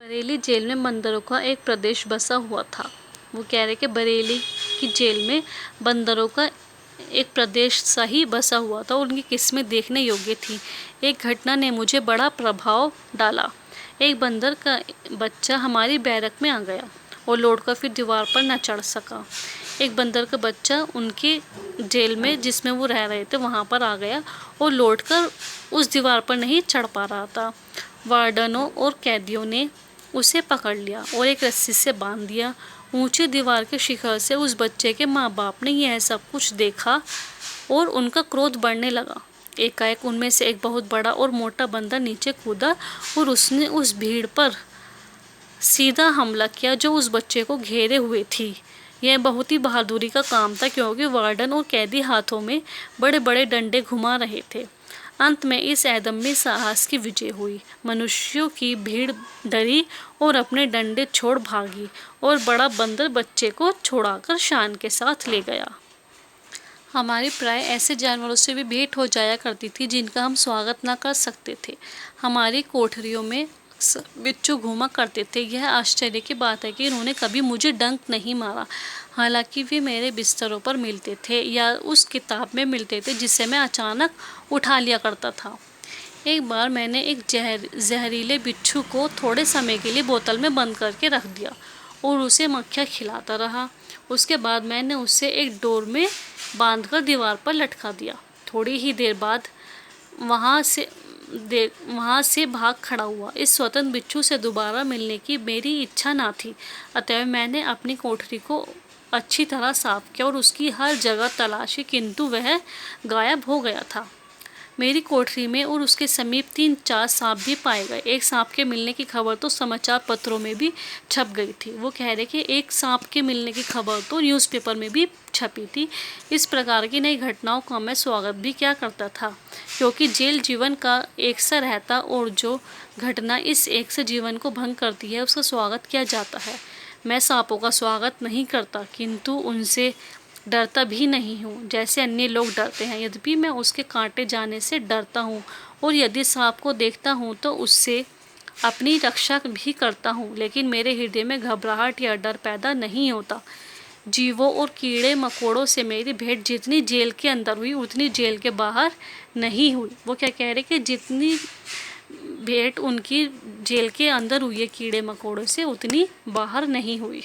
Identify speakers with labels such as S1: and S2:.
S1: Bareilly jail में बंदरों का एक प्रदेश बसा हुआ था। वो कह रहे कि बरेली की जेल में बंदरों का एक प्रदेश सा ही बसा हुआ था। उनकी किस्में देखने योग्य थी। एक घटना ने मुझे बड़ा प्रभाव डाला। एक बंदर का बच्चा हमारी बैरक में आ गया और लौटकर फिर दीवार पर न चढ़ सका। एक बंदर का बच्चा उनके जेल में जिसमें वो रह रहे थे वहाँ पर आ गया और लौटकर उस दीवार पर नहीं चढ़ पा रहा था। वार्डनों और कैदियों ने उसे पकड़ लिया और एक रस्सी से बांध दिया। ऊंची दीवार के शिखर से उस बच्चे के माँ बाप ने यह सब कुछ देखा और उनका क्रोध बढ़ने लगा। एकाएक उनमें से एक बहुत बड़ा और मोटा बंदर नीचे कूदा और उसने उस भीड़ पर सीधा हमला किया जो उस बच्चे को घेरे हुए थी। यह बहुत ही बहादुरी का काम था क्योंकि वार्डन और कैदी हाथों में बड़े बड़े डंडे घुमा रहे थे। अंत में इस अदम्य साहस की विजय हुई। मनुष्यों की भीड़ डरी और अपने डंडे छोड़ भागी और बड़ा बंदर बच्चे को छुड़ाकर शान के साथ ले गया। हमारी प्राय ऐसे जानवरों से भी भेंट हो जाया करती थी जिनका हम स्वागत न कर सकते थे। हमारी कोठरियों में बिच्छू घूमा करते थे। यह आश्चर्य की बात है कि इन्होंने कभी मुझे डंक नहीं मारा, हालांकि वे मेरे बिस्तरों पर मिलते थे या उस किताब में मिलते थे जिसे मैं अचानक उठा लिया करता था। एक बार मैंने एक जहरीले बिच्छू को थोड़े समय के लिए बोतल में बंद करके रख दिया और उसे मक्खियाँ खिलाता रहा। उसके बाद मैंने उसे एक डोर में बांधकर दीवार पर लटका दिया। थोड़ी ही देर बाद वहाँ से भाग खड़ा हुआ। इस स्वतंत्र बिच्छू से दोबारा मिलने की मेरी इच्छा न थी, अतः मैंने अपनी कोठरी को अच्छी तरह साफ किया और उसकी हर जगह तलाशी, किंतु वह गायब हो गया था। मेरी कोठरी में और उसके समीप 3-4 सांप भी पाए गए। एक सांप के मिलने की खबर तो समाचार पत्रों में भी छप गई थी। वो कह रहे कि एक सांप के मिलने की खबर तो न्यूज़पेपर में भी छपी थी। इस प्रकार की नई घटनाओं का मैं स्वागत भी क्या करता था, क्योंकि जेल जीवन का एक सा रहता और जो घटना इस एक से जीवन को भंग करती है उसका स्वागत किया जाता है। मैं सांपों का स्वागत नहीं करता, किंतु उनसे डरता भी नहीं हूँ जैसे अन्य लोग डरते हैं। यद्यपि मैं उसके काटे जाने से डरता हूँ और यदि सांप को देखता हूँ तो उससे अपनी रक्षा भी करता हूँ, लेकिन मेरे हृदय में घबराहट या डर पैदा नहीं होता। जीवों और कीड़े मकोड़ों से मेरी भेंट जितनी जेल के अंदर हुई उतनी जेल के बाहर नहीं हुई। वो क्या कह रहे कि जितनी भेंट उनकी जेल के अंदर हुई है कीड़े मकोड़ों से, उतनी बाहर नहीं हुई।